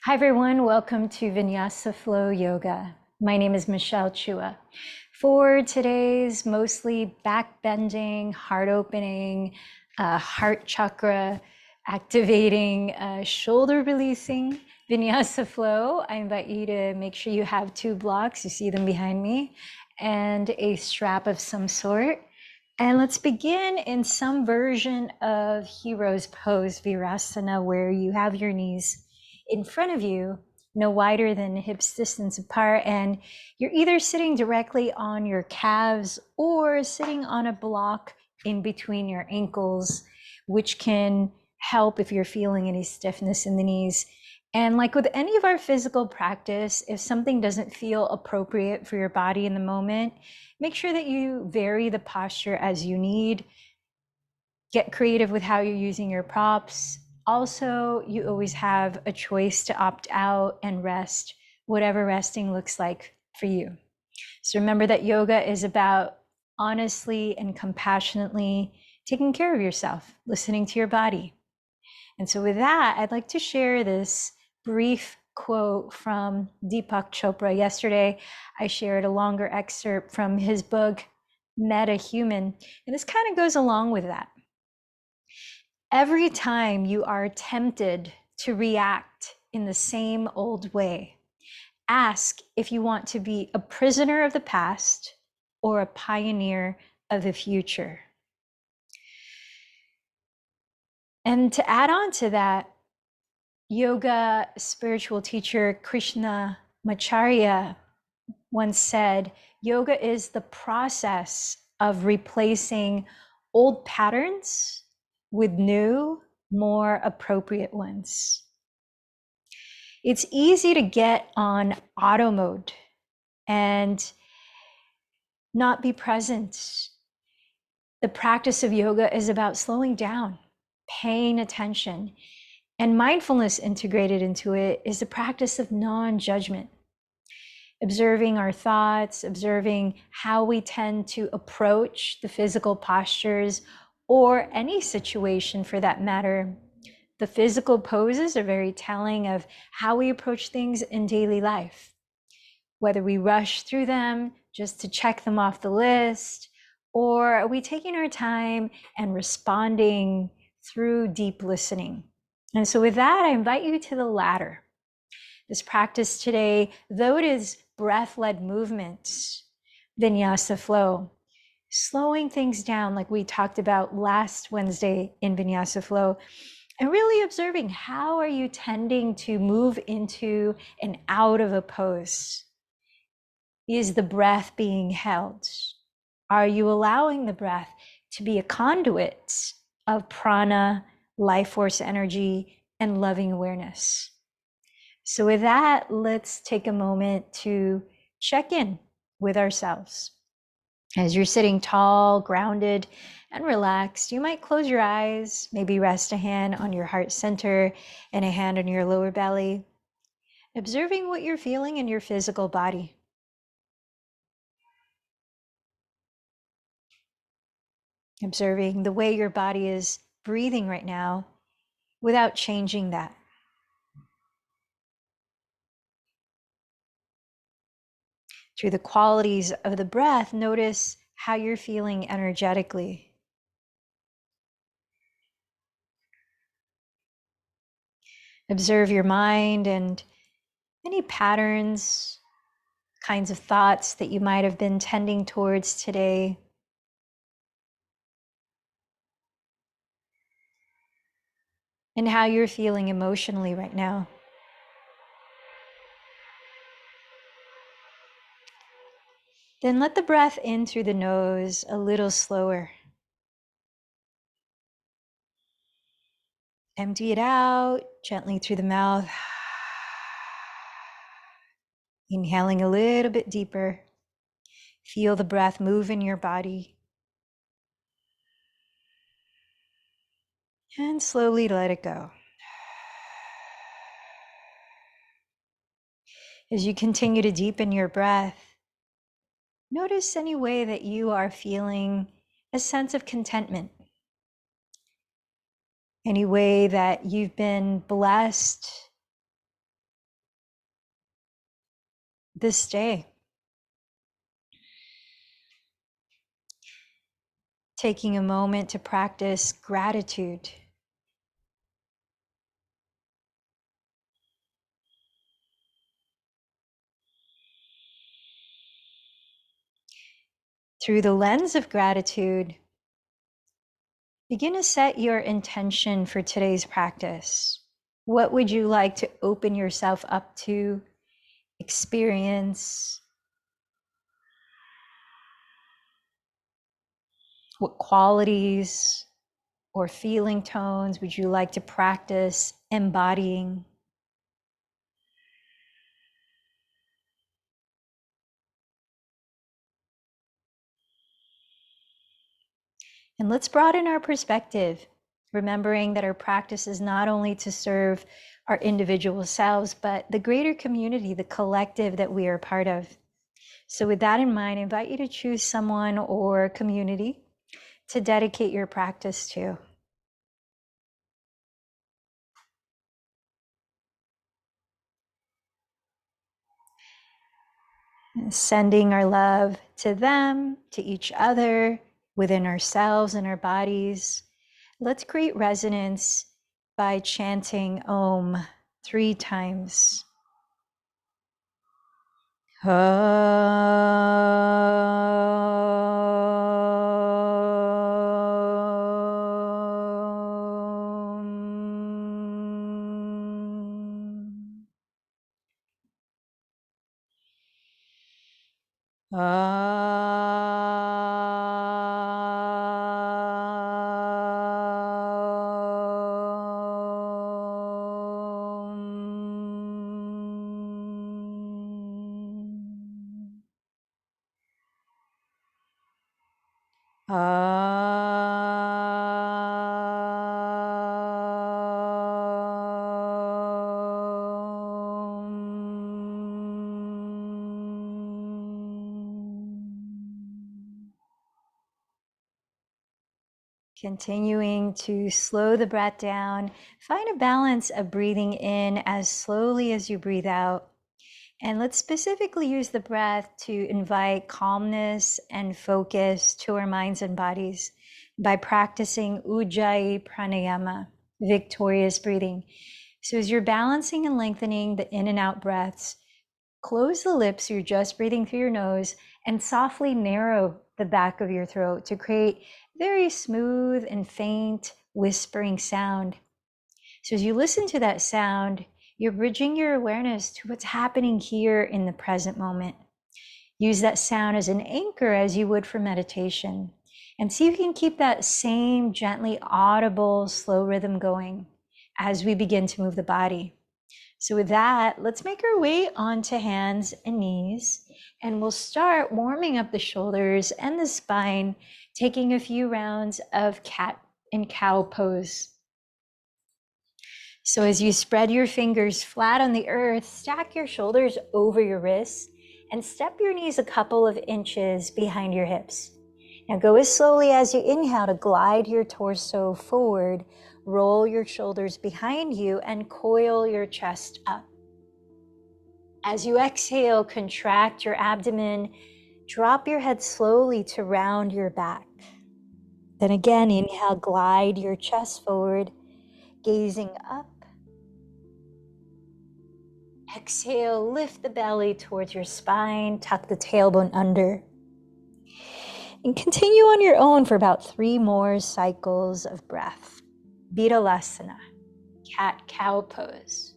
Hi everyone, welcome to Vinyasa Flow Yoga. My name is Michelle Chua. For today's mostly back bending, heart opening, heart chakra activating, shoulder releasing Vinyasa Flow, I invite you to make sure you have two blocks, you see them behind me, and a strap of some sort. And let's begin in some version of Hero's Pose, Virasana, where you have your knees in front of you, no wider than hips distance apart, and you're either sitting directly on your calves or sitting on a block in between your ankles, which can help if you're feeling any stiffness in the knees. And like with any of our physical practice, if something doesn't feel appropriate for your body in the moment, make sure that you vary the posture as you need. Get creative with how you're using your props. Also, you always have a choice to opt out and rest, whatever resting looks like for you. So remember that yoga is about honestly and compassionately taking care of yourself, listening to your body. And so with that, I'd like to share this brief quote from Deepak Chopra. Yesterday, I shared a longer excerpt from his book, Meta Human, and this kind of goes along with that. Every time you are tempted to react in the same old way, ask if you want to be a prisoner of the past or a pioneer of the future. And to add on to that, yoga spiritual teacher Krishna Macharya once said, yoga is the process of replacing old patterns with new, more appropriate ones. It's easy to get on auto mode and not be present. The practice of yoga is about slowing down, paying attention, and mindfulness integrated into it is the practice of non-judgment. Observing our thoughts, observing how we tend to approach the physical postures or any situation for that matter. The physical poses are very telling of how we approach things in daily life. Whether we rush through them just to check them off the list, or are we taking our time and responding through deep listening? And so with that, I invite you to the latter. This practice today, though it is breath-led movement, Vinyasa flow, slowing things down like we talked about last Wednesday in Vinyasa flow, and really observing how are you tending to move into and out of a pose? Is the breath being held? Are you allowing the breath to be a conduit of prana, life force energy, and loving awareness? So with that, let's take a moment to check in with ourselves. As you're sitting tall, grounded, and relaxed, you might close your eyes, maybe rest a hand on your heart center and a hand on your lower belly, observing what you're feeling in your physical body. Observing the way your body is breathing right now without changing that. Through the qualities of the breath, notice how you're feeling energetically. Observe your mind and any patterns, kinds of thoughts that you might have been tending towards today. And how you're feeling emotionally right now. Then let the breath in through the nose a little slower. Empty it out gently through the mouth. Inhaling a little bit deeper. Feel the breath move in your body. And slowly let it go. As you continue to deepen your breath, notice any way that you are feeling a sense of contentment. Any way that you've been blessed this day. Taking a moment to practice gratitude. Through the lens of gratitude, begin to set your intention for today's practice. What would you like to open yourself up to, experience? What qualities or feeling tones would you like to practice embodying? And let's broaden our perspective, remembering that our practice is not only to serve our individual selves, but the greater community, the collective that we are part of. So with that in mind, I invite you to choose someone or community to dedicate your practice to. And sending our love to them, to each other, within ourselves and our bodies. Let's create resonance by chanting Om 3 times. Continuing to slow the breath down, find a balance of breathing in as slowly as you breathe out. And let's specifically use the breath to invite calmness and focus to our minds and bodies by practicing Ujjayi Pranayama, victorious breathing. So as you're balancing and lengthening the in and out breaths, close the lips, you're just breathing through your nose, and softly narrow the back of your throat to create very smooth and faint whispering sound. So as you listen to that sound, you're bridging your awareness to what's happening here in the present moment. Use that sound as an anchor as you would for meditation. And see if you can keep that same gently audible, slow rhythm going as we begin to move the body. So with that, let's make our way onto hands and knees, and we'll start warming up the shoulders and the spine, taking a few rounds of cat and cow pose. So as you spread your fingers flat on the earth, stack your shoulders over your wrists and step your knees a couple of inches behind your hips. Now go as slowly as you inhale to glide your torso forward, roll your shoulders behind you and coil your chest up. As you exhale, contract your abdomen, drop your head slowly to round your back. Then again, inhale, glide your chest forward, gazing up. Exhale, lift the belly towards your spine, tuck the tailbone under. And continue on your own for about 3 more cycles of breath. Vinyasa, cat-cow pose.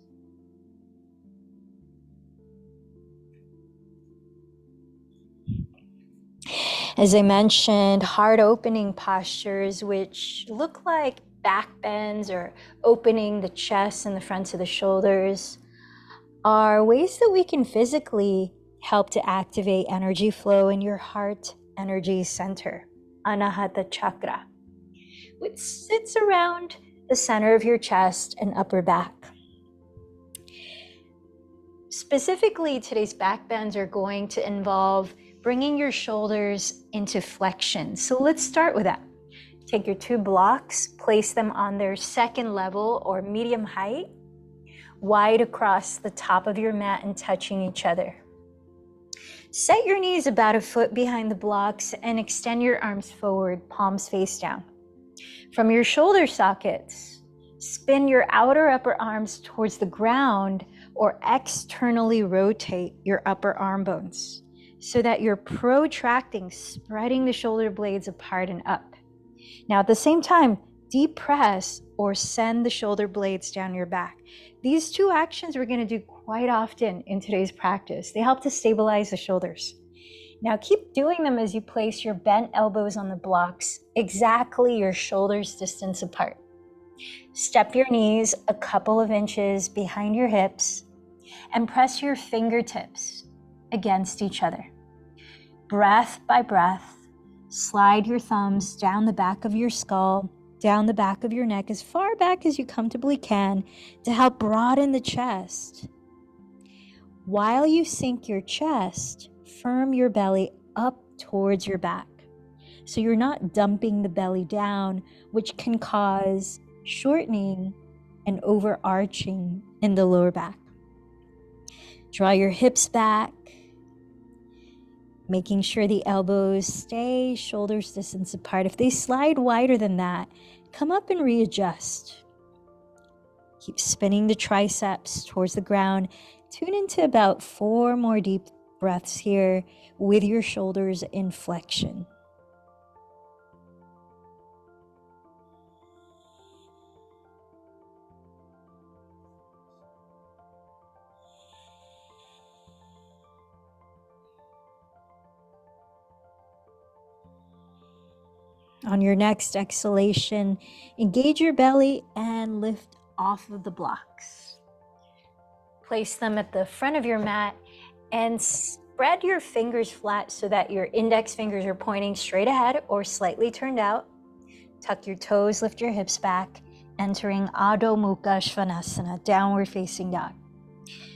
As I mentioned, heart opening postures, which look like back bends or opening the chest and the fronts of the shoulders, are ways that we can physically help to activate energy flow in your heart energy center, Anahata chakra, which sits around the center of your chest and upper back. Specifically, today's back bends are going to involve bringing your shoulders into flexion. So let's start with that. Take your 2 blocks, place them on their second level or medium height, wide across the top of your mat and touching each other. Set your knees about a foot behind the blocks and extend your arms forward, palms face down. From your shoulder sockets, spin your outer upper arms towards the ground or externally rotate your upper arm bones so that you're protracting, spreading the shoulder blades apart and up. Now at the same time, deep press or send the shoulder blades down your back. These two actions we're going to do quite often in today's practice. They help to stabilize the shoulders. Now keep doing them as you place your bent elbows on the blocks, exactly your shoulders distance apart. Step your knees a couple of inches behind your hips and press your fingertips against each other. Breath by breath, slide your thumbs down the back of your skull, down the back of your neck as far back as you comfortably can to help broaden the chest. While you sink your chest, firm your belly up towards your back. So you're not dumping the belly down, which can cause shortening and overarching in the lower back. Draw your hips back, making sure the elbows stay shoulders distance apart. If they slide wider than that, come up and readjust. Keep spinning the triceps towards the ground. Tune into about 4 more deep breaths here with your shoulders in flexion. On your next exhalation, engage your belly and lift off of the blocks. Place them at the front of your mat and spread your fingers flat so that your index fingers are pointing straight ahead or slightly turned out. Tuck your toes, lift your hips back, entering Adho Mukha Svanasana, downward facing dog.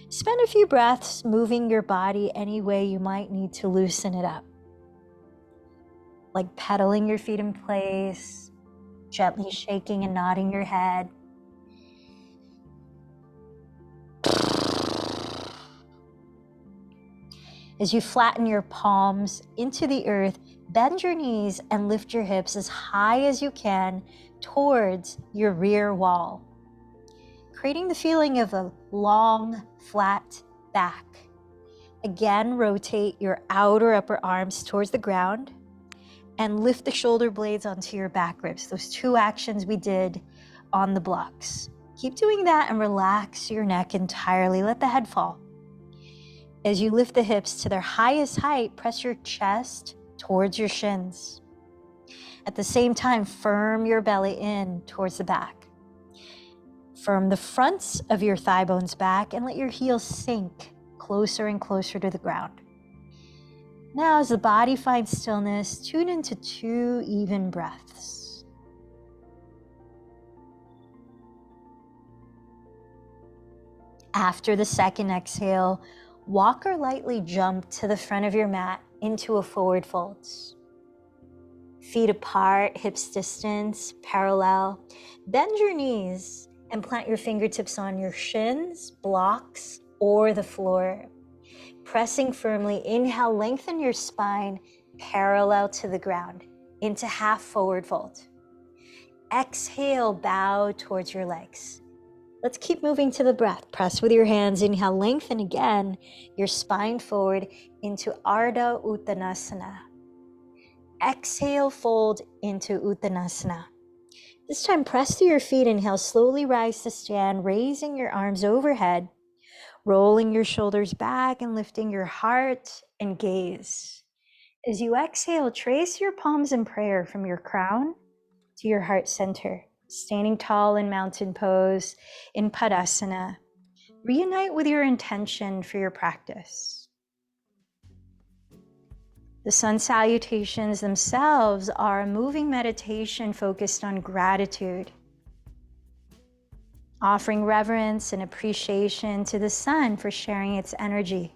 Spend a few breaths moving your body any way you might need to loosen it up. Like pedaling your feet in place, gently shaking and nodding your head. As you flatten your palms into the earth, bend your knees and lift your hips as high as you can towards your rear wall, creating the feeling of a long, flat back. Again, rotate your outer upper arms towards the ground and lift the shoulder blades onto your back ribs. Those 2 actions we did on the blocks. Keep doing that and relax your neck entirely. Let the head fall. As you lift the hips to their highest height, press your chest towards your shins. At the same time, firm your belly in towards the back. Firm the fronts of your thigh bones back and let your heels sink closer and closer to the ground. Now, as the body finds stillness, tune into 2 even breaths. After the second exhale, walk or lightly jump to the front of your mat into a forward fold. Feet apart, hips distance, parallel. Bend your knees and plant your fingertips on your shins, blocks, or the floor. Pressing firmly, inhale, lengthen your spine parallel to the ground into half forward fold. Exhale, bow towards your legs. Let's keep moving to the breath. Press with your hands, inhale, lengthen again your spine forward into Ardha Uttanasana. Exhale, fold into Uttanasana. This time, press to your feet, inhale, slowly rise to stand, raising your arms overhead, rolling your shoulders back and lifting your heart and gaze. As you exhale, trace your palms in prayer from your crown to your heart center, standing tall in mountain pose in Padasana. Reunite with your intention for your practice. The sun salutations themselves are a moving meditation focused on gratitude, offering reverence and appreciation to the sun for sharing its energy.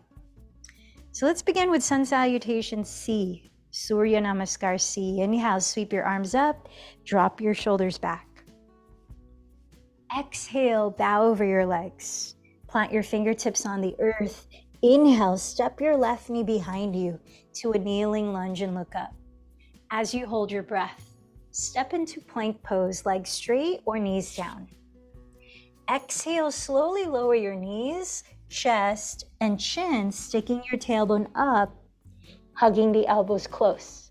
So let's begin with sun salutation C, Surya Namaskar C. Inhale, sweep your arms up, drop your shoulders back. Exhale, bow over your legs. Plant your fingertips on the earth. Inhale, step your left knee behind you to a kneeling lunge and look up. As you hold your breath, step into plank pose, legs straight or knees down. Exhale, slowly lower your knees, chest, and chin, sticking your tailbone up, hugging the elbows close.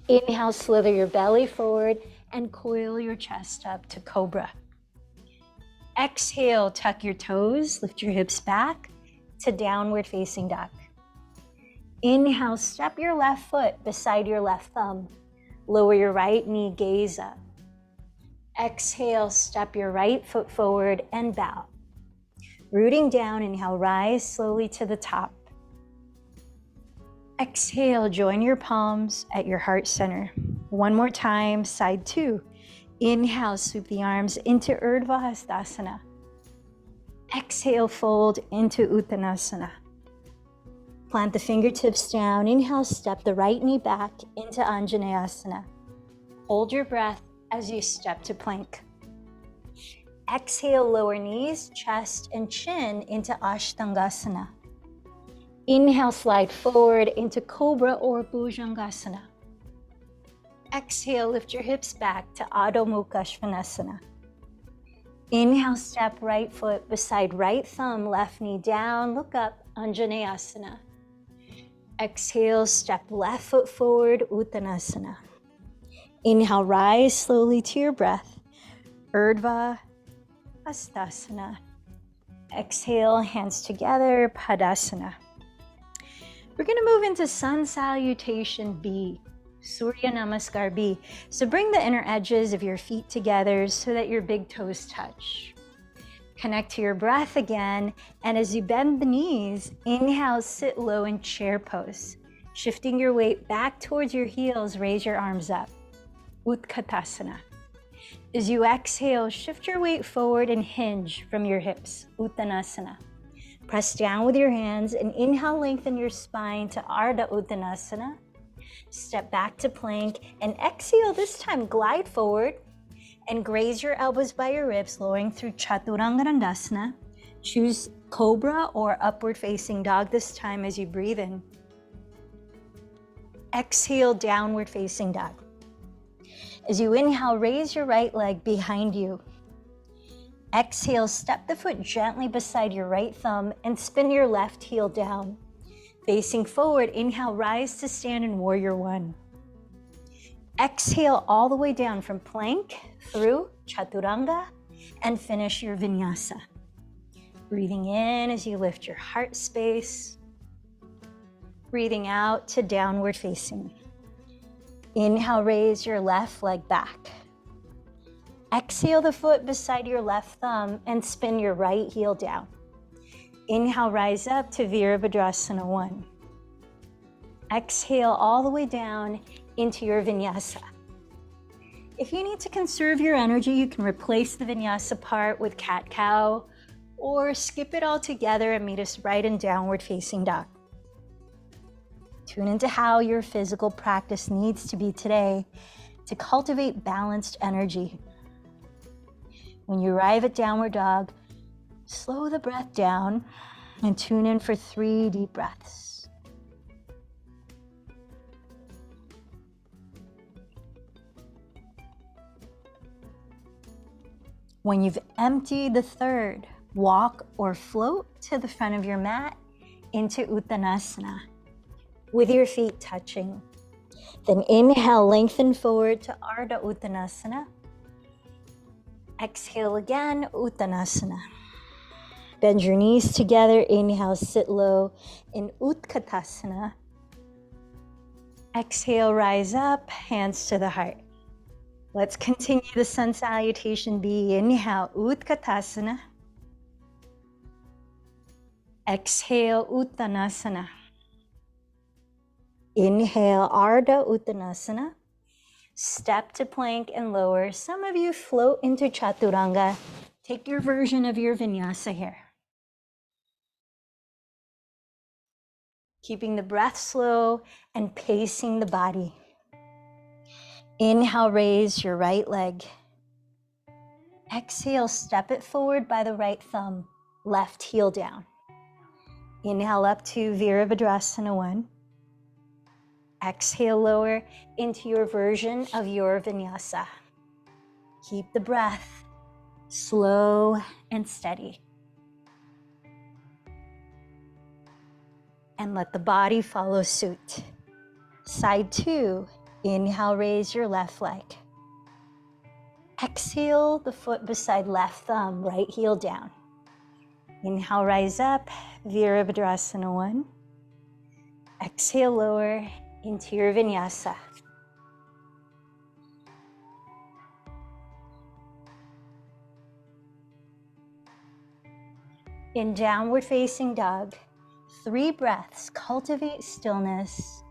Inhale, slither your belly forward and coil your chest up to cobra. Exhale, tuck your toes, lift your hips back to downward facing dog. Inhale, step your left foot beside your left thumb. Lower your right knee, gaze up. Exhale, step your right foot forward and bow. Rooting down, inhale, rise slowly to the top. Exhale, join your palms at your heart center. One more time, side two. Inhale, sweep the arms into Urdhva Hastasana. Exhale, fold into Uttanasana. Plant the fingertips down. Inhale, step the right knee back into Anjaneyasana. Hold your breath as you step to plank. Exhale, lower knees, chest, and chin into Ashtangasana. Inhale, slide forward into Cobra or Bhujangasana. Exhale, lift your hips back to Adho Mukha Svanasana. Inhale, step right foot beside right thumb, left knee down, look up, Anjaneyasana. Exhale, step left foot forward, Uttanasana. Inhale, rise slowly to your breath, Urdhva Hastasana. Exhale, hands together, Padasana. We're going to move into Sun Salutation B, Surya Namaskar B. So bring the inner edges of your feet together so that your big toes touch. Connect to your breath again, and as you bend the knees, inhale, sit low in chair pose. Shifting your weight back towards your heels, raise your arms up, Utkatasana. As you exhale, shift your weight forward and hinge from your hips, Uttanasana. Press down with your hands and inhale, lengthen your spine to Ardha Uttanasana. Step back to plank and exhale, this time glide forward and graze your elbows by your ribs, lowering through Chaturanga Dandasana. Choose Cobra or upward facing dog this time as you breathe in. Exhale, downward facing dog. As you inhale, raise your right leg behind you. Exhale, step the foot gently beside your right thumb and spin your left heel down. Facing forward, inhale, rise to stand in Warrior One. Exhale all the way down from plank through Chaturanga and finish your Vinyasa. Breathing in as you lift your heart space. Breathing out to downward facing. Inhale, raise your left leg back. Exhale the foot beside your left thumb and spin your right heel down. Inhale, rise up to Virabhadrasana 1. Exhale all the way down into your Vinyasa. If you need to conserve your energy, you can replace the Vinyasa part with cat-cow or skip it all together and meet us right in downward facing dog. Tune into how your physical practice needs to be today to cultivate balanced energy. When you arrive at downward dog, slow the breath down and tune in for 3 deep breaths. When you've emptied the third, walk or float to the front of your mat into Uttanasana with your feet touching. Then inhale, lengthen forward to Ardha Uttanasana. Exhale again, Uttanasana. Bend your knees together. Inhale, sit low in Utkatasana. Exhale, rise up, hands to the heart. Let's continue the Sun Salutation B. Inhale, Utkatasana. Exhale, Uttanasana. Inhale, Ardha Uttanasana. Step to plank and lower. Some of you float into Chaturanga. Take your version of your Vinyasa here. Keeping the breath slow and pacing the body. Inhale, raise your right leg. Exhale, step it forward by the right thumb, left heel down. Inhale up to Virabhadrasana 1. Exhale, lower into your version of your Vinyasa. Keep the breath slow and steady. And let the body follow suit. Side 2, inhale, raise your left leg. Exhale, the foot beside left thumb, right heel down. Inhale, rise up, Virabhadrasana 1. Exhale, lower into your Vinyasa. In downward facing dog, 3 breaths, cultivate stillness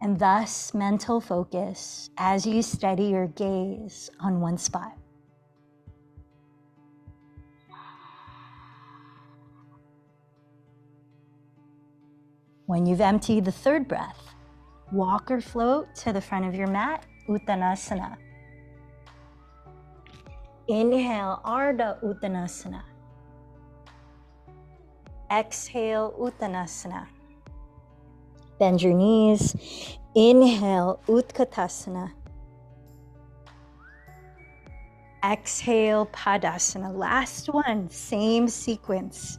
and thus mental focus as you steady your gaze on one spot. When you've emptied the 3rd breath, walk or float to the front of your mat, Uttanasana. Inhale, Ardha Uttanasana. Exhale, Uttanasana. Bend your knees. Inhale, Utkatasana. Exhale, Padasana. Last one, same sequence.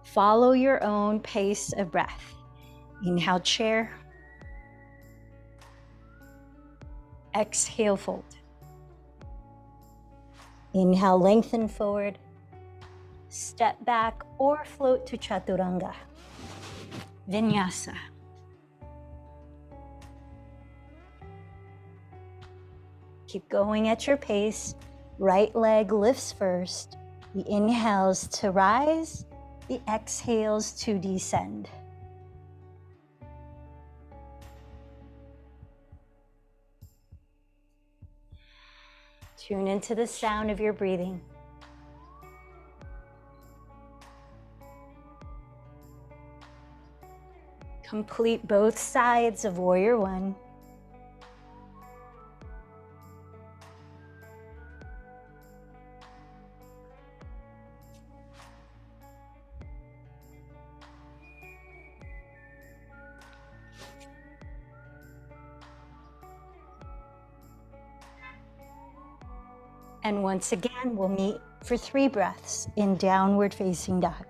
Follow your own pace of breath. Inhale, chair. Exhale, fold. Inhale, lengthen forward. Step back or float to Chaturanga. Vinyasa. Keep going at your pace. Right leg lifts first. The inhales to rise, the exhales to descend. Tune into the sound of your breathing. Complete both sides of Warrior 1. And once again, we'll meet for 3 breaths in downward facing dog.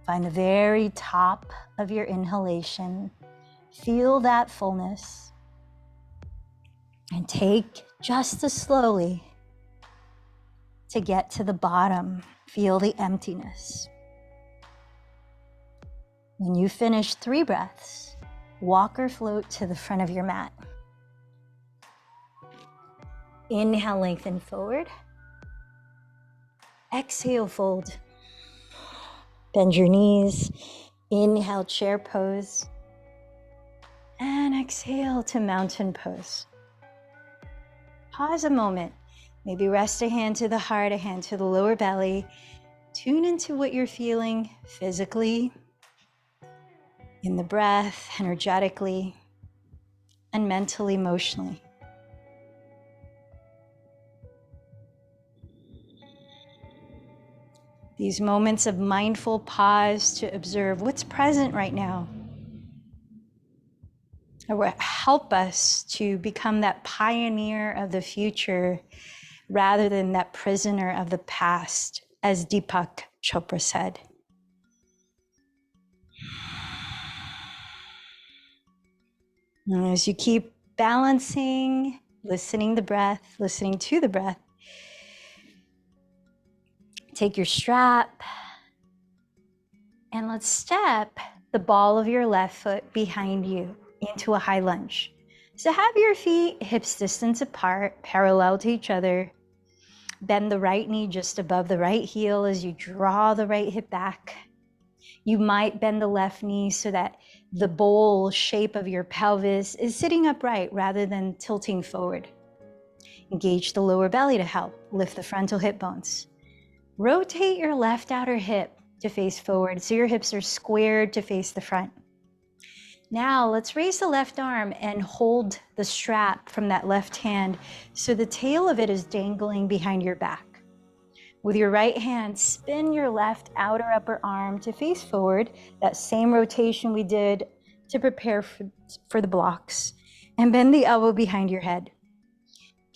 Find the very top of your inhalation. Feel that fullness. And take just as slowly to get to the bottom. Feel the emptiness. When you finish 3 breaths, walk or float to the front of your mat. Inhale, lengthen forward. Exhale, fold. Bend your knees. Inhale, chair pose. And exhale to mountain pose. Pause a moment. Maybe rest a hand to the heart, a hand to the lower belly. Tune into what you're feeling physically, in the breath, energetically, and mentally, emotionally. These moments of mindful pause to observe what's present right now will help us to become that pioneer of the future rather than that prisoner of the past, as Deepak Chopra said. And as you keep balancing, listening to the breath, take your strap and let's step the ball of your left foot behind you into a high lunge. So have your feet hips distance apart, parallel to each other. Bend the right knee just above the right heel as you draw the right hip back. You might bend the left knee so that the bowl shape of your pelvis is sitting upright rather than tilting forward. Engage the lower belly to help lift the frontal hip bones. Rotate your left outer hip to face forward so your hips are squared to face the front. Now let's raise the left arm and hold the strap from that left hand so the tail of it is dangling behind your back. With your right hand, spin your left outer upper arm to face forward, that same rotation we did to prepare for the blocks, and bend the elbow behind your head.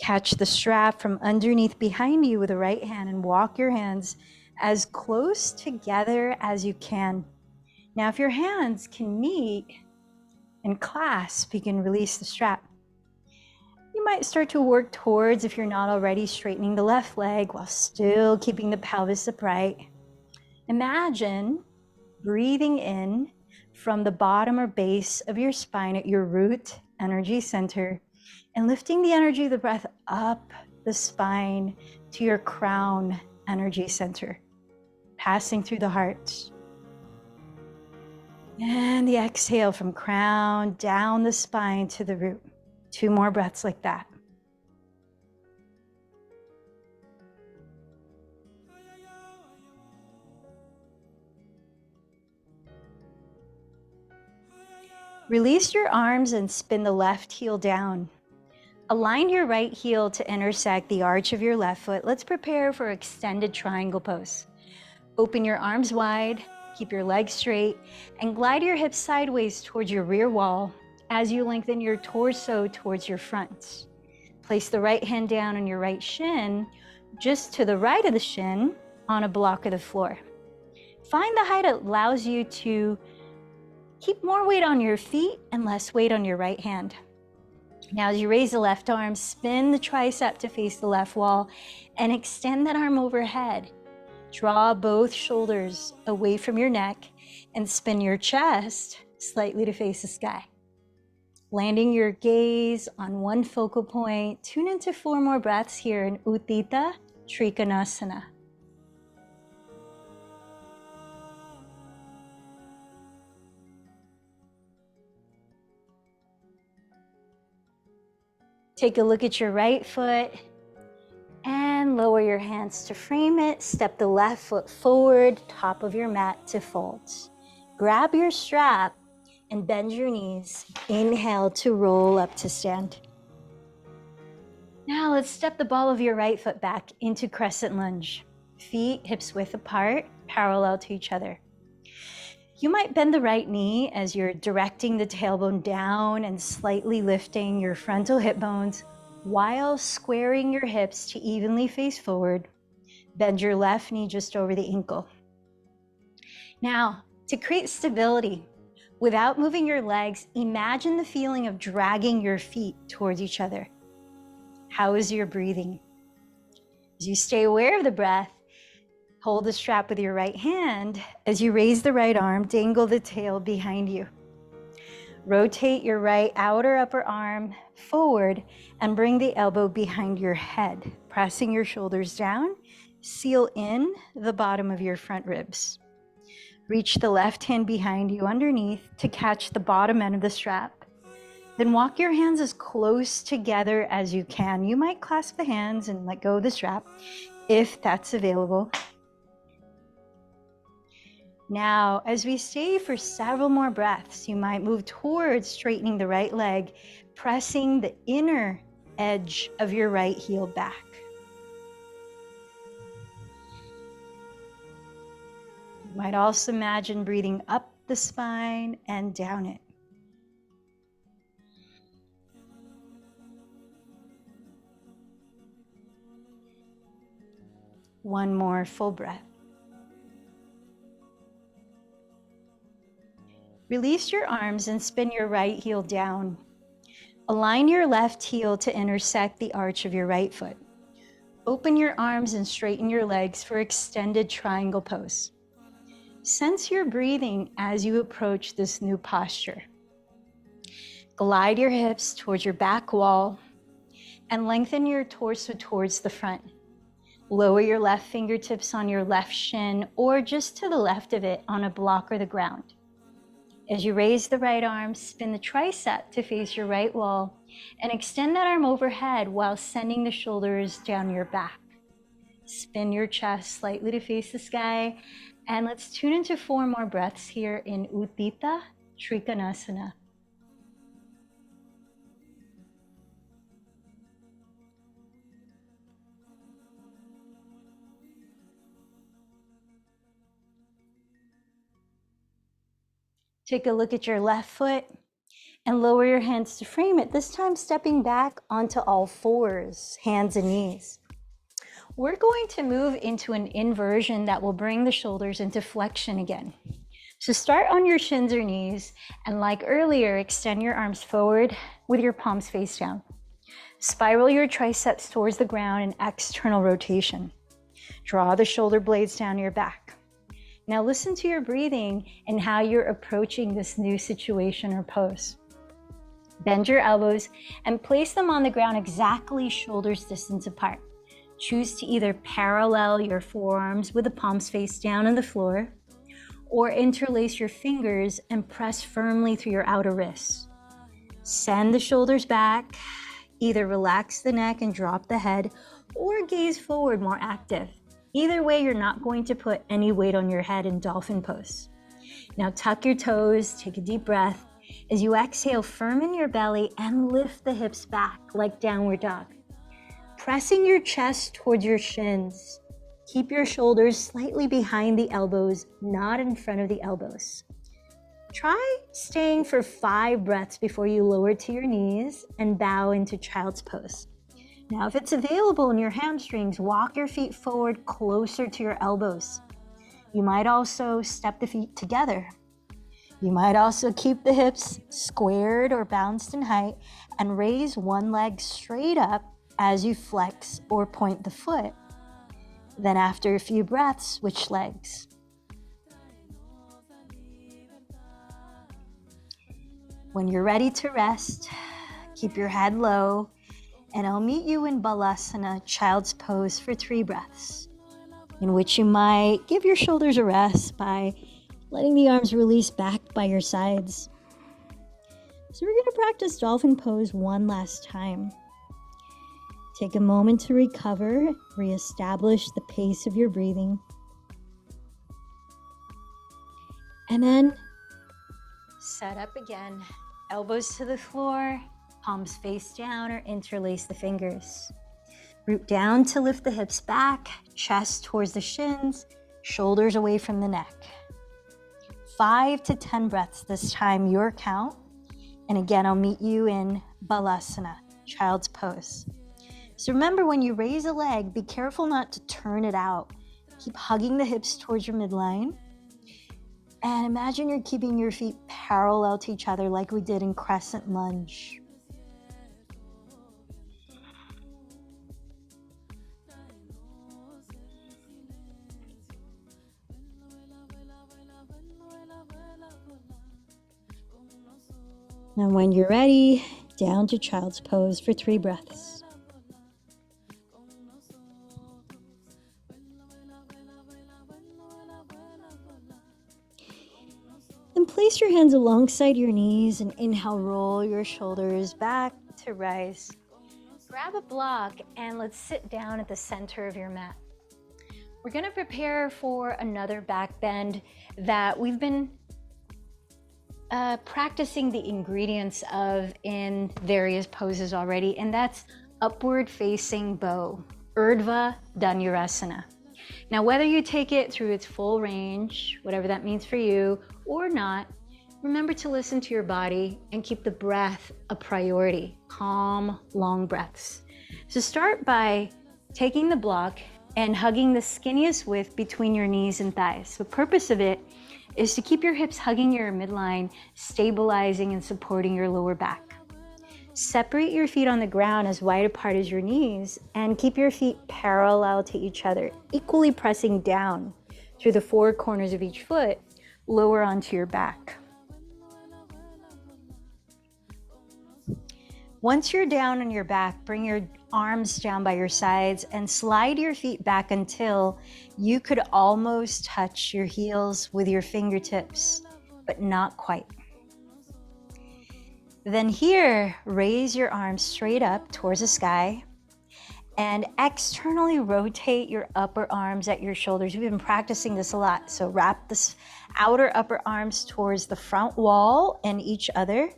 Catch the strap from underneath behind you with the right hand and walk your hands as close together as you can. Now, if your hands can meet and clasp, you can release the strap. You might start to work towards, if you're not already, straightening the left leg while still keeping the pelvis upright. Imagine breathing in from the bottom or base of your spine at your root energy center and lifting the energy of the breath up the spine to your crown energy center, passing through the heart. And the exhale from crown down the spine to the root. 2 more breaths like that. Release your arms and spin the left heel down. Align your right heel to intersect the arch of your left foot. Let's prepare for extended triangle pose. Open your arms wide, keep your legs straight, and glide your hips sideways towards your rear wall as you lengthen your torso towards your front. Place the right hand down on your right shin, just to the right of the shin on a block of the floor. Find the height that allows you to keep more weight on your feet and less weight on your right hand. Now, as you raise the left arm, spin the tricep to face the left wall and extend that arm overhead. Draw both shoulders away from your neck and spin your chest slightly to face the sky. Landing your gaze on one focal point, tune into 4 more breaths here in Utthita Trikonasana. Take a look at your right foot and lower your hands to frame it. Step the left foot forward, top of your mat to fold. Grab your strap and bend your knees. Inhale to roll up to stand. Now let's step the ball of your right foot back into crescent lunge. Feet hips width apart, parallel to each other. You might bend the right knee as you're directing the tailbone down and slightly lifting your frontal hip bones while squaring your hips to evenly face forward. Bend your left knee just over the ankle. Now, to create stability, without moving your legs, imagine the feeling of dragging your feet towards each other. How is your breathing? As you stay aware of the breath, hold the strap with your right hand. As you raise the right arm, dangle the tail behind you. Rotate your right outer upper arm forward and bring the elbow behind your head, pressing your shoulders down. Seal in the bottom of your front ribs. Reach the left hand behind you underneath to catch the bottom end of the strap. Then walk your hands as close together as you can. You might clasp the hands and let go of the strap if that's available. Now, as we stay for several more breaths, you might move towards straightening the right leg, pressing the inner edge of your right heel back. You might also imagine breathing up the spine and down it. One more full breath. Release your arms and spin your right heel down. Align your left heel to intersect the arch of your right foot. Open your arms and straighten your legs for extended triangle pose. Sense your breathing as you approach this new posture. Glide your hips towards your back wall and lengthen your torso towards the front. Lower your left fingertips on your left shin or just to the left of it on a block or the ground. As you raise the right arm, spin the tricep to face your right wall and extend that arm overhead while sending the shoulders down your back. Spin your chest slightly to face the sky, and let's tune into 4 more breaths here in Utthita Trikonasana. Take a look at your left foot and lower your hands to frame it, this time stepping back onto all fours, hands and knees. We're going to move into an inversion that will bring the shoulders into flexion again. So start on your shins or knees, and like earlier, extend your arms forward with your palms face down. Spiral your triceps towards the ground in external rotation. Draw the shoulder blades down your back. Now listen to your breathing and how you're approaching this new situation or pose. Bend your elbows and place them on the ground exactly shoulders distance apart. Choose to either parallel your forearms with the palms face down on the floor, or interlace your fingers and press firmly through your outer wrists. Send the shoulders back, either relax the neck and drop the head, or gaze forward, more active. Either way, you're not going to put any weight on your head in dolphin pose. Now tuck your toes, take a deep breath. As you exhale, firmen your belly and lift the hips back like downward dog. Pressing your chest towards your shins. Keep your shoulders slightly behind the elbows, not in front of the elbows. Try staying for 5 breaths before you lower to your knees and bow into child's pose. Now, if it's available in your hamstrings, walk your feet forward closer to your elbows. You might also step the feet together. You might also keep the hips squared or balanced in height and raise one leg straight up as you flex or point the foot. Then after a few breaths, switch legs. When you're ready to rest, keep your head low, and I'll meet you in Balasana, child's pose, for 3 breaths, in which you might give your shoulders a rest by letting the arms release back by your sides. So we're going to practice dolphin pose one last time. Take a moment to recover, reestablish the pace of your breathing, and then set up again. Elbows to the floor, palms face down or interlace the fingers. Root down to lift the hips back, chest towards the shins, shoulders away from the neck. 5 to 10 breaths this time, your count. And again, I'll meet you in Balasana, child's pose. So remember, when you raise a leg, be careful not to turn it out. Keep hugging the hips towards your midline. And imagine you're keeping your feet parallel to each other like we did in crescent lunge. And when you're ready, down to child's pose for 3 breaths. Then place your hands alongside your knees and inhale, roll your shoulders back to rise. Grab a block and let's sit down at the center of your mat. We're going to prepare for another back bend that we've been practicing the ingredients of in various poses already, and that's upward facing bow, Urdhva Dhanurasana. Now, whether you take it through its full range, whatever that means for you, or not, remember to listen to your body and keep the breath a priority. Calm, long breaths. So start by taking the block and hugging the skinniest width between your knees and thighs. The purpose of it is to keep your hips hugging your midline, stabilizing and supporting your lower back. Separate your feet on the ground as wide apart as your knees and keep your feet parallel to each other, equally pressing down through the 4 corners of each foot, lower onto your back. Once you're down on your back, bring your arms down by your sides and slide your feet back until you could almost touch your heels with your fingertips, but not quite. Then here, raise your arms straight up towards the sky and externally rotate your upper arms at your shoulders. We've been practicing this a lot. So wrap the outer upper arms towards the front wall and each other,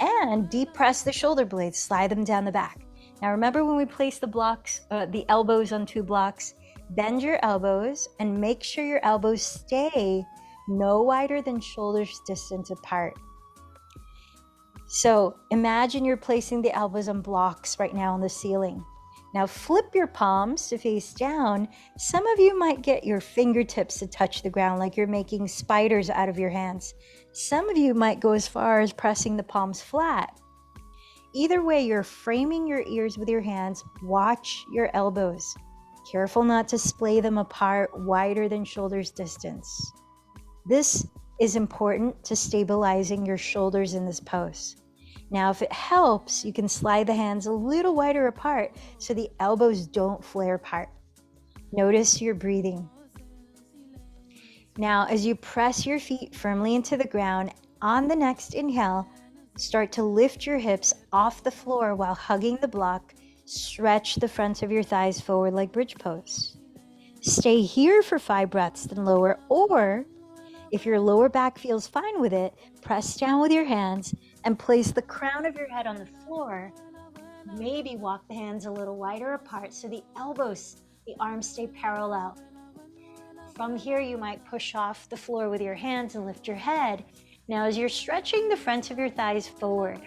and deep press the shoulder blades, slide them down the back. Now remember, when we place the blocks, the elbows on 2 blocks, bend your elbows and make sure your elbows stay no wider than shoulders distance apart. So imagine you're placing the elbows on blocks right now on the ceiling. Now flip your palms to face down. Some of you might get your fingertips to touch the ground like you're making spiders out of your hands. Some of you might go as far as pressing the palms flat. Either way, you're framing your ears with your hands. Watch your elbows. Careful not to splay them apart wider than shoulders distance. This is important to stabilizing your shoulders in this pose. Now, if it helps, you can slide the hands a little wider apart so the elbows don't flare apart. Notice your breathing. Now, as you press your feet firmly into the ground, on the next inhale, start to lift your hips off the floor while hugging the block. Stretch the front of your thighs forward like bridge pose. Stay here for 5 breaths, then lower, or if your lower back feels fine with it, press down with your hands and place the crown of your head on the floor. Maybe walk the hands a little wider apart so the elbows, the arms stay parallel. From here, you might push off the floor with your hands and lift your head. Now, as you're stretching the front of your thighs forward,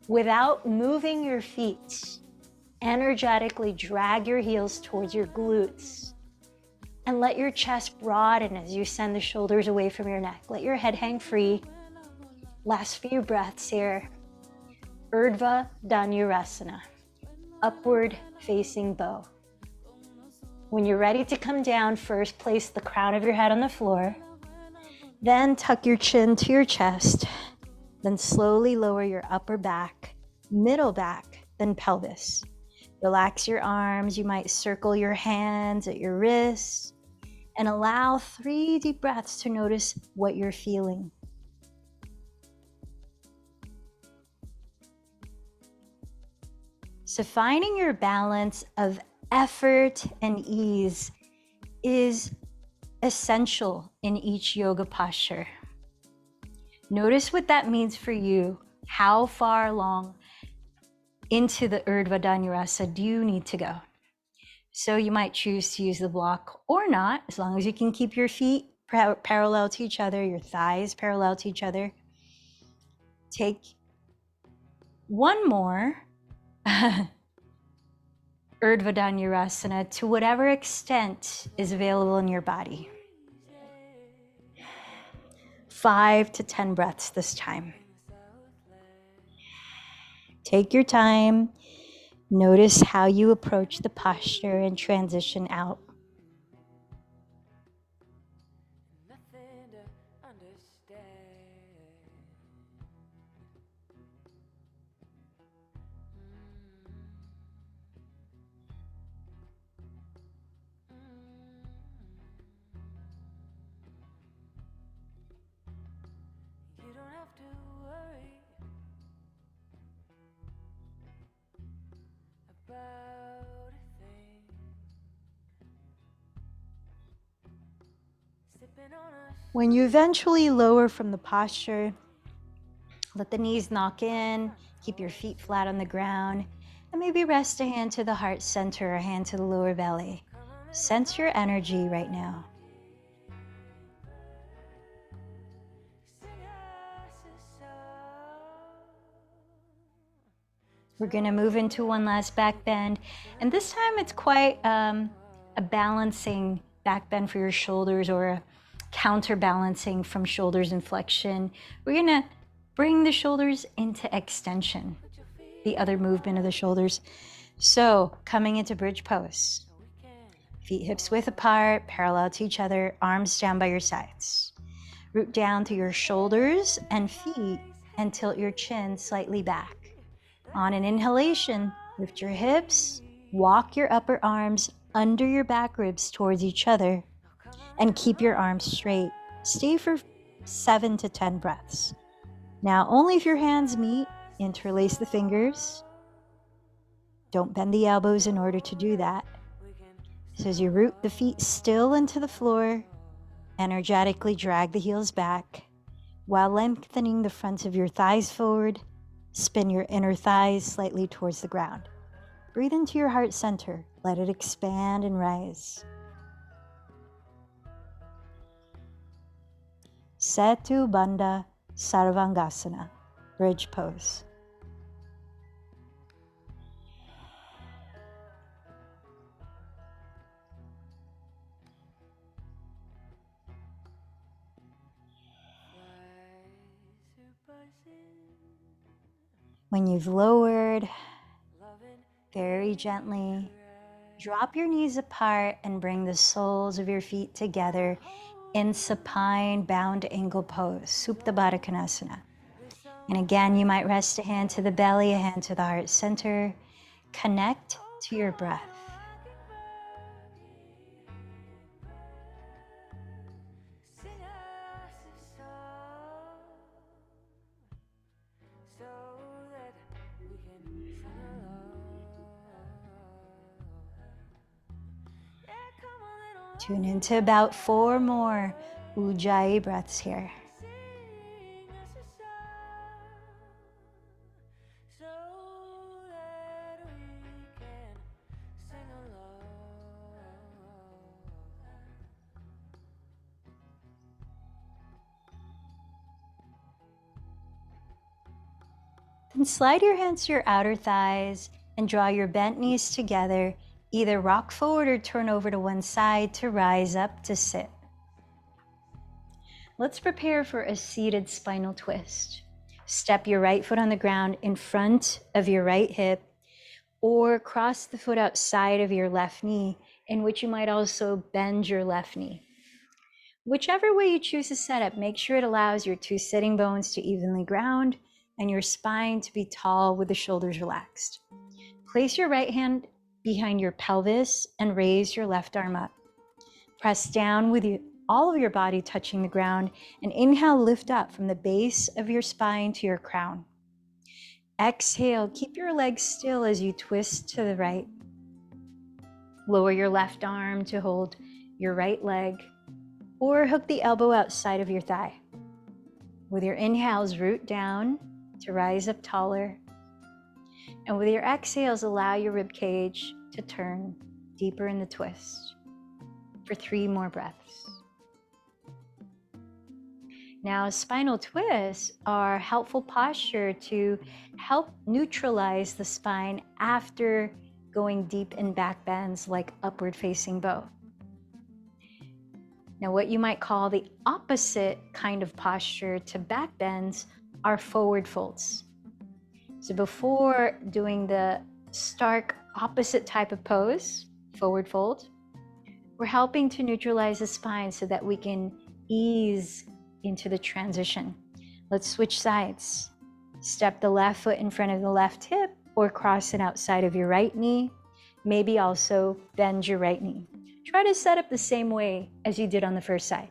without moving your feet, energetically drag your heels towards your glutes and let your chest broaden as you send the shoulders away from your neck. Let your head hang free. Last few breaths here. Urdhva Dhanurasana, upward facing bow. When you're ready to come down, first place the crown of your head on the floor. Then tuck your chin to your chest. Then slowly lower your upper back, middle back, then pelvis. Relax your arms. You might circle your hands at your wrists and allow 3 deep breaths to notice what you're feeling. So finding your balance of effort and ease is essential in each yoga posture. Notice what that means for you. How far along into the Urdhva Dhanurasana do you need to go? So you might choose to use the block or not, as long as you can keep your feet parallel to each other, your thighs parallel to each other. Take one more Urdhva Dhanurasana to whatever extent is available in your body. 5 to 10 breaths this time. Take your time. Notice how you approach the posture and transition out. When you eventually lower from the posture, let the knees knock in, keep your feet flat on the ground, and maybe rest a hand to the heart center, a hand to the lower belly. Sense your energy right now. We're going to move into one last back bend, and this time it's quite a balancing back bend for your shoulders, or a counterbalancing from shoulders and flexion. We're going to bring the shoulders into extension, the other movement of the shoulders. So coming into bridge pose, feet hips width apart, parallel to each other, arms down by your sides. Root down through your shoulders and feet and tilt your chin slightly back. On an inhalation, lift your hips, walk your upper arms under your back ribs towards each other, and keep your arms straight. Stay for 7 to 10 breaths. Now, only if your hands meet, interlace the fingers. Don't bend the elbows in order to do that. So as you root the feet still into the floor, energetically drag the heels back while lengthening the front of your thighs forward. Spin your inner thighs slightly towards the ground. Breathe into your heart center. Let it expand and rise. Setu Bandha Sarvangasana, bridge pose. When you've lowered, very gently, drop your knees apart and bring the soles of your feet together in supine bound angle pose, Supta Baddha Konasana. And again, you might rest a hand to the belly, a hand to the heart center. Connect to your breath. Tune into about 4 more Ujjayi breaths here. Then slide your hands to your outer thighs and draw your bent knees together. Either rock forward or turn over to one side to rise up to sit. Let's prepare for a seated spinal twist. Step your right foot on the ground in front of your right hip, or cross the foot outside of your left knee, in which you might also bend your left knee. Whichever way you choose to set up, make sure it allows your 2 sitting bones to evenly ground and your spine to be tall with the shoulders relaxed. Place your right hand behind your pelvis and raise your left arm up. Press down with all of your body touching the ground, and inhale, lift up from the base of your spine to your crown. Exhale, keep your legs still as you twist to the right. Lower your left arm to hold your right leg, or hook the elbow outside of your thigh. With your inhales, root down to rise up taller. And with your exhales, allow your rib cage to turn deeper in the twist for 3 more breaths. Now, spinal twists are helpful posture to help neutralize the spine after going deep in back bends like upward facing bow. Now, what you might call the opposite kind of posture to back bends are forward folds. So before doing the stark opposite type of pose, forward fold, we're helping to neutralize the spine so that we can ease into the transition. Let's switch sides. Step the left foot in front of the left hip or cross it outside of your right knee. Maybe also bend your right knee. Try to set up the same way as you did on the first side.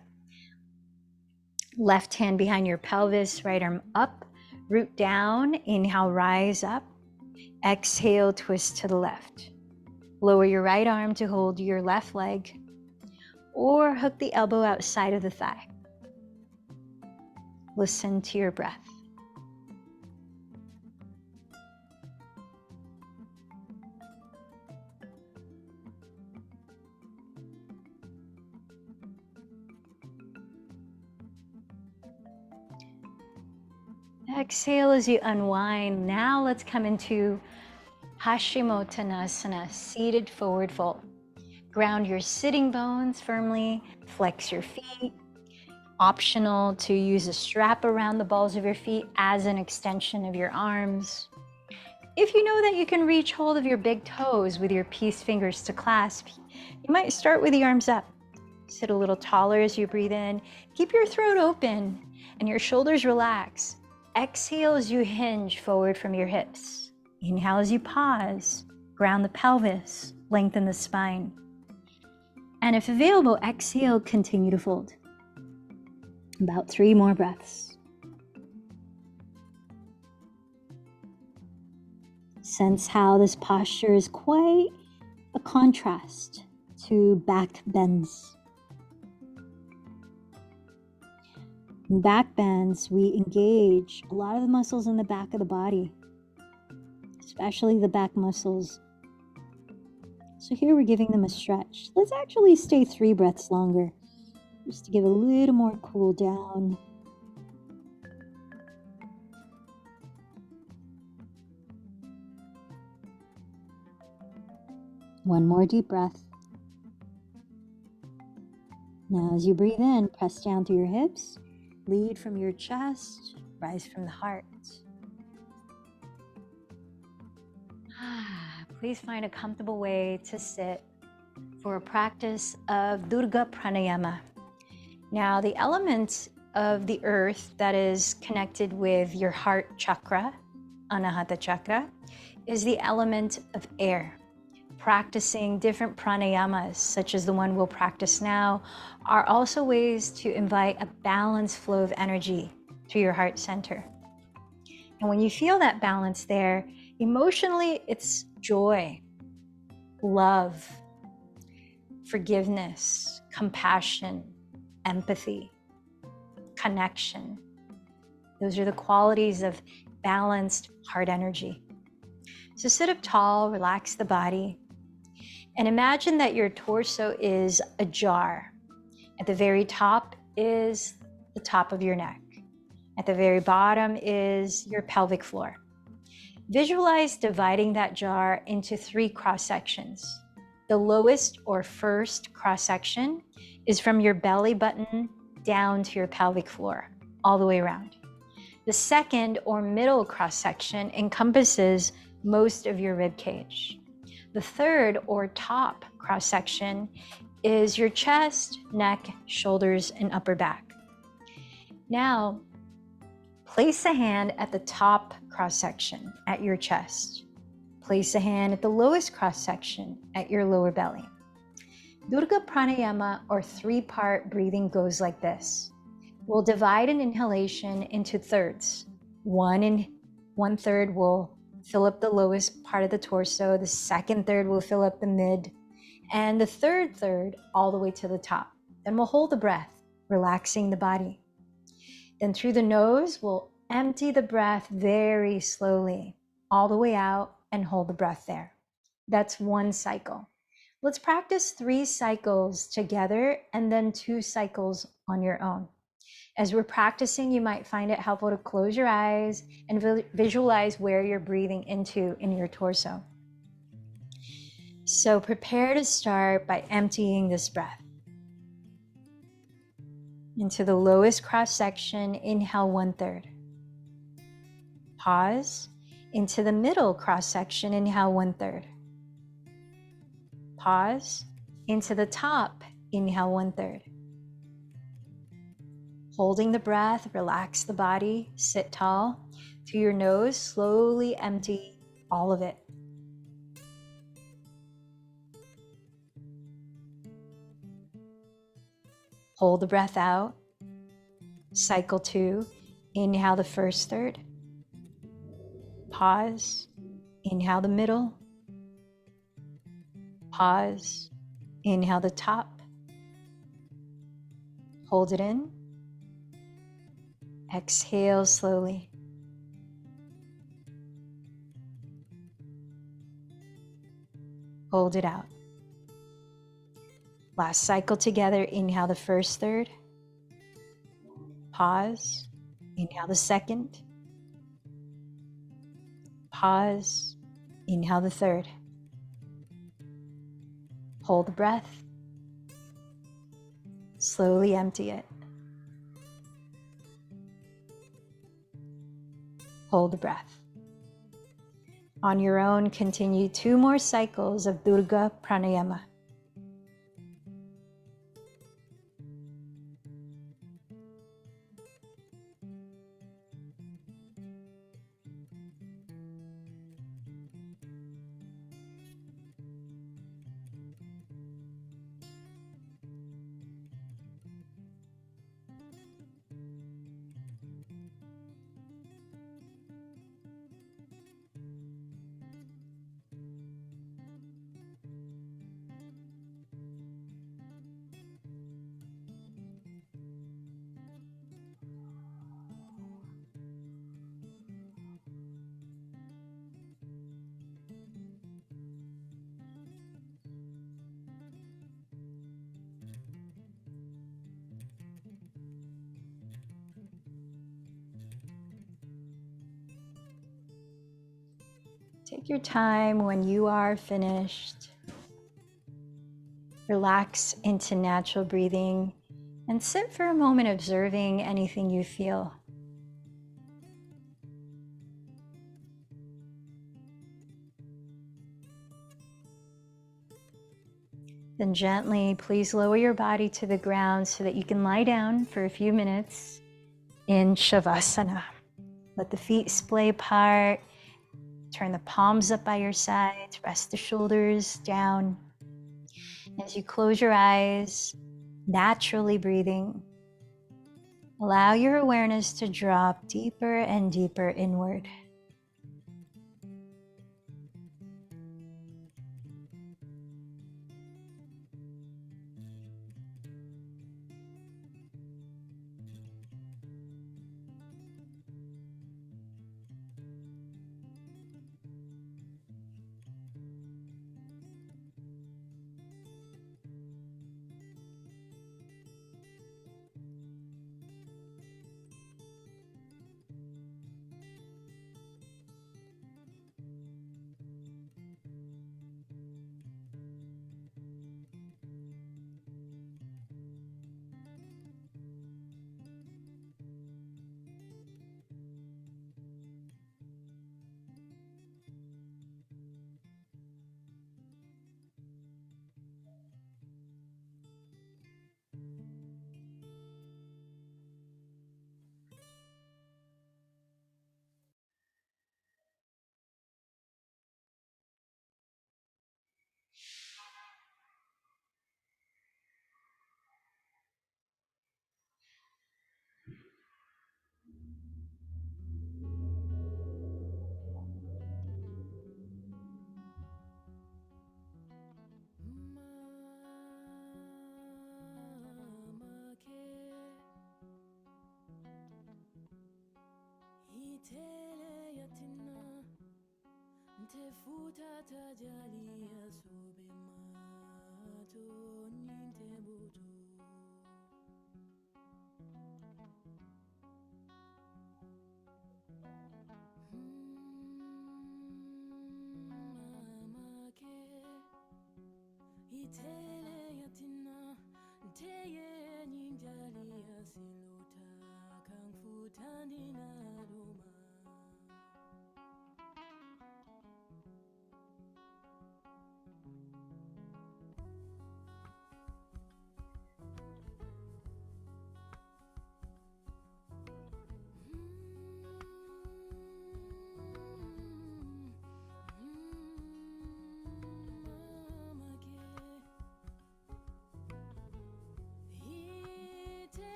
Left hand behind your pelvis, right arm up, root down, inhale, rise up. Exhale, twist to the left. Lower your right arm to hold your left leg, or hook the elbow outside of the thigh. Listen to your breath. Exhale as you unwind. Now let's come into Paschimottanasana, seated forward fold. Ground your sitting bones firmly, flex your feet. Optional to use a strap around the balls of your feet as an extension of your arms. If you know that you can reach hold of your big toes with your peace fingers to clasp, you might start with the arms up. Sit a little taller as you breathe in. Keep your throat open and your shoulders relax. Exhale as you hinge forward from your hips. Inhale as you pause. Ground the pelvis, lengthen the spine. And if available, exhale, continue to fold. About 3 more breaths. Sense how this posture is quite a contrast to back bends. In back bends, we engage a lot of the muscles in the back of the body, especially the back muscles. So here we're giving them a stretch. Let's actually stay 3 breaths longer. just to give a little more cool down. One more deep breath. Now as you breathe in, press down through your hips, lead from your chest, rise from the heart. Please find a comfortable way to sit for a practice of Durga Pranayama. Now, the element of the earth that is connected with your heart chakra, Anahata chakra, is the element of air. Practicing different pranayamas, such as the one we'll practice now, are also ways to invite a balanced flow of energy to your heart center. And when you feel that balance there, emotionally, it's joy, love, forgiveness, compassion, empathy, connection. Those are the qualities of balanced heart energy. So sit up tall, relax the body, and imagine that your torso is a jar. At the very top is the top of your neck. At the very bottom is your pelvic floor. Visualize dividing that jar into 3 cross sections. The lowest or first cross section is from your belly button down to your pelvic floor, all the way around. The second or middle cross section encompasses most of your rib cage. The third or top cross section is your chest, neck, shoulders, and upper back. Now, place a hand at the top cross section at your chest. Place a hand at the lowest cross section at your lower belly. Durga Pranayama, or 3-part breathing, goes like this. We'll divide an inhalation into thirds. One third will fill up the lowest part of the torso, the second third will fill up the mid, and the third third all the way to the top. Then we'll hold the breath, relaxing the body. Then through the nose, we'll empty the breath very slowly, all the way out, and hold the breath there. That's 1 cycle. Let's practice 3 cycles together and then 2 cycles on your own. As we're practicing, you might find it helpful to close your eyes and visualize where you're breathing into in your torso. So prepare to start by emptying this breath. Into the lowest cross section, inhale 1/3. Pause. Into the middle cross section, inhale 1/3. Pause. Into the top, inhale 1/3. Holding the breath, relax the body, sit tall. Through your nose, slowly empty all of it. Hold the breath out. Cycle 2, inhale the first third. Pause, inhale the middle. Pause, inhale the top. Hold it in. Exhale slowly. Hold it out. Last cycle together, inhale the first third. Pause, inhale the second. Pause, inhale the third. Hold the breath. Slowly empty it. Hold the breath. On your own, continue 2 more cycles of Durga Pranayama. Take your time. When you are finished, relax into natural breathing and sit for a moment observing anything you feel. Then gently, please lower your body to the ground so that you can lie down for a few minutes in Shavasana. Let the feet splay apart. Turn the palms up by your sides. Rest the shoulders down. As you close your eyes, naturally breathing, allow your awareness to drop deeper and deeper inward.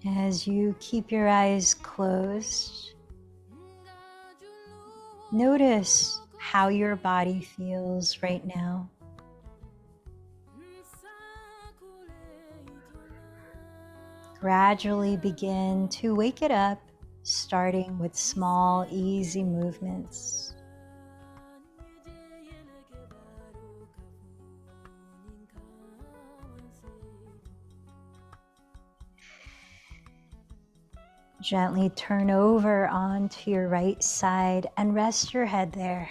As you keep your eyes closed, notice how your body feels right now. Gradually begin to wake it up, starting with small, easy movements. Gently turn over onto your right side and rest your head there.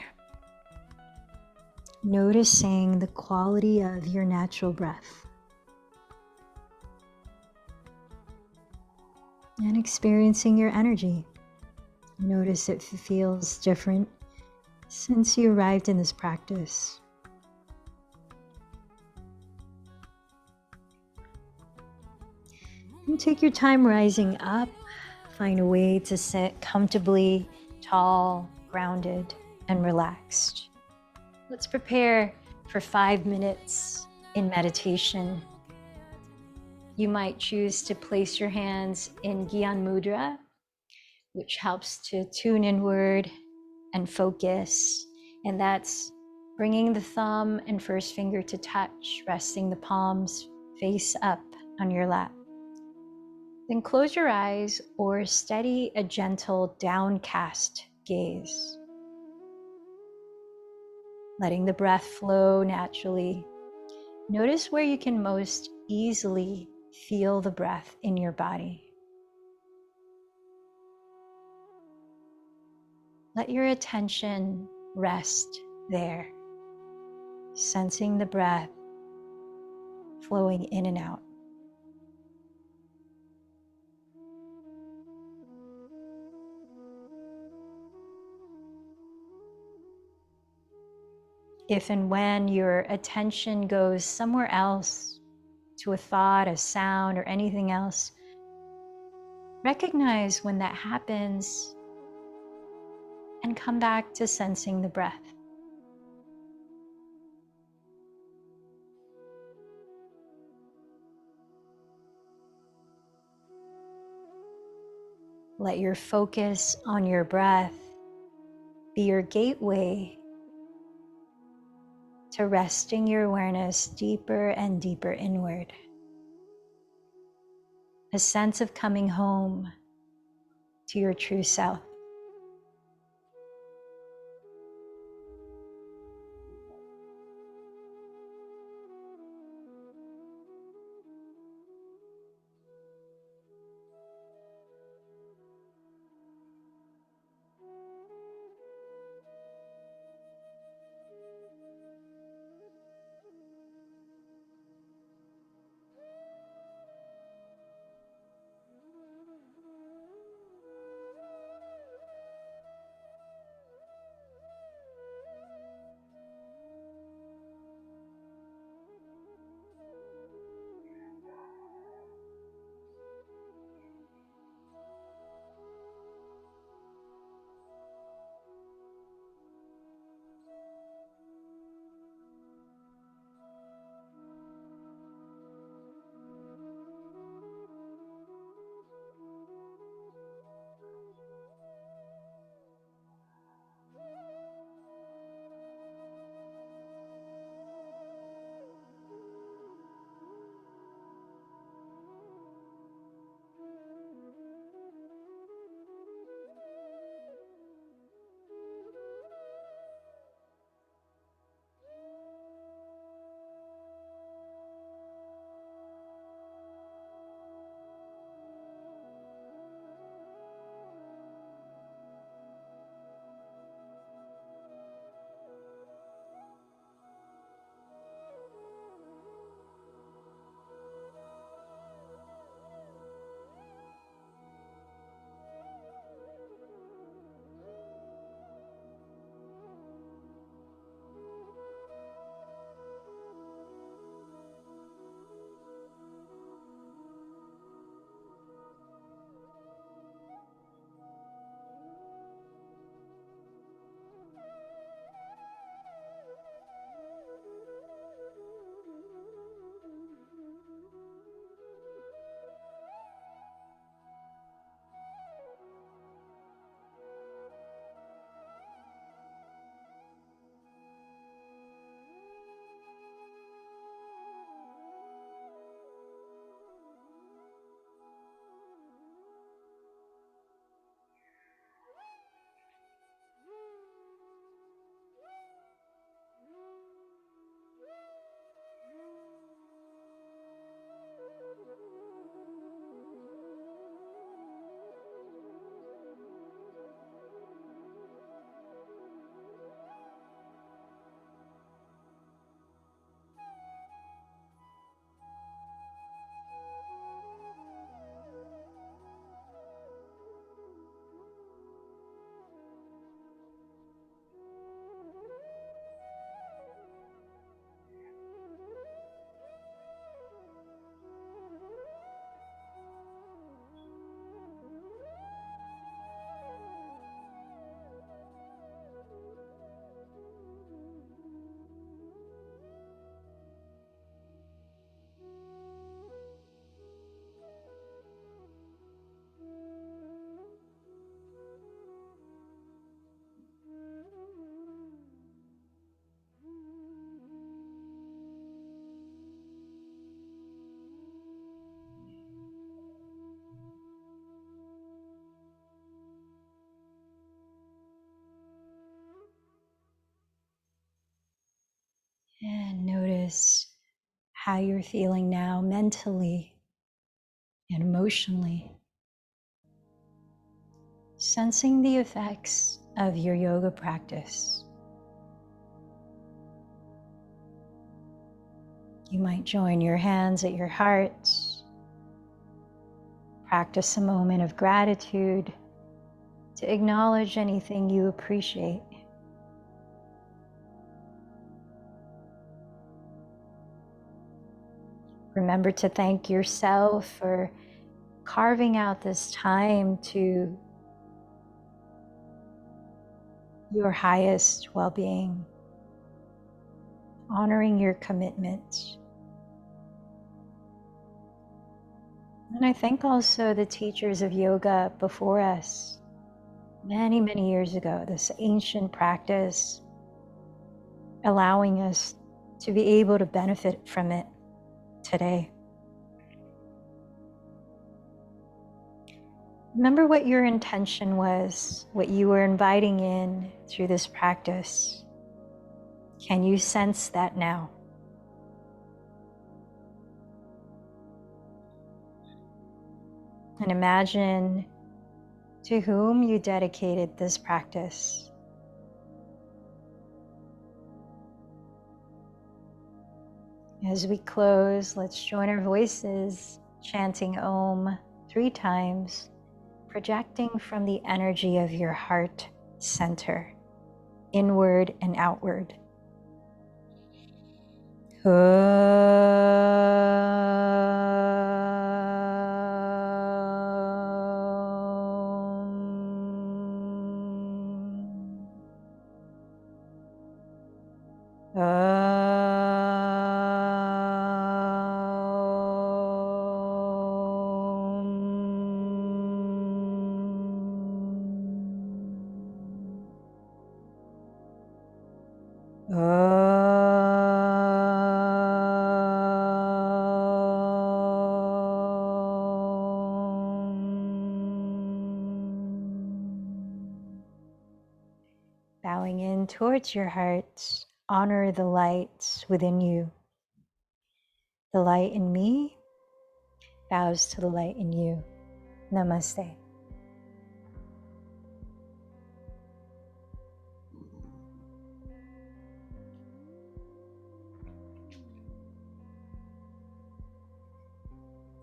Noticing the quality of your natural breath. And experiencing your energy. Notice it feels different since you arrived in this practice. And take your time rising up. Find a way to sit comfortably, tall grounded and relaxed. Let's prepare for 5 minutes in meditation. You might choose to place your hands in Gyan Mudra, which helps to tune inward and focus. And that's bringing the thumb and first finger to touch, resting the palms face up on your lap. Then close your eyes or steady a gentle downcast gaze. Letting the breath flow naturally. Notice where you can most easily feel the breath in your body. Let your attention rest there, sensing the breath flowing in and out. If and when your attention goes somewhere else, to a thought, a sound, or anything else, recognize when that happens and come back to sensing the breath. Let your focus on your breath be your gateway to resting your awareness deeper and deeper inward. A sense of coming home to your true self. And notice how you're feeling now mentally and emotionally. Sensing the effects of your yoga practice. You might join your hands at your heart. Practice a moment of gratitude to acknowledge anything you appreciate. Remember to thank yourself for carving out this time to your highest well-being, honoring your commitment. And I thank also the teachers of yoga before us, many, many years ago, this ancient practice, allowing us to be able to benefit from it today. Remember what your intention was, what you were inviting in through this practice. Can you sense that now? And imagine to whom you dedicated this practice. As we close, let's join our voices, chanting Om 3 times, projecting from the energy of your heart center, inward and outward. Bowing in towards your heart, honor the light within you. The light in me bows to the light in you. Namaste.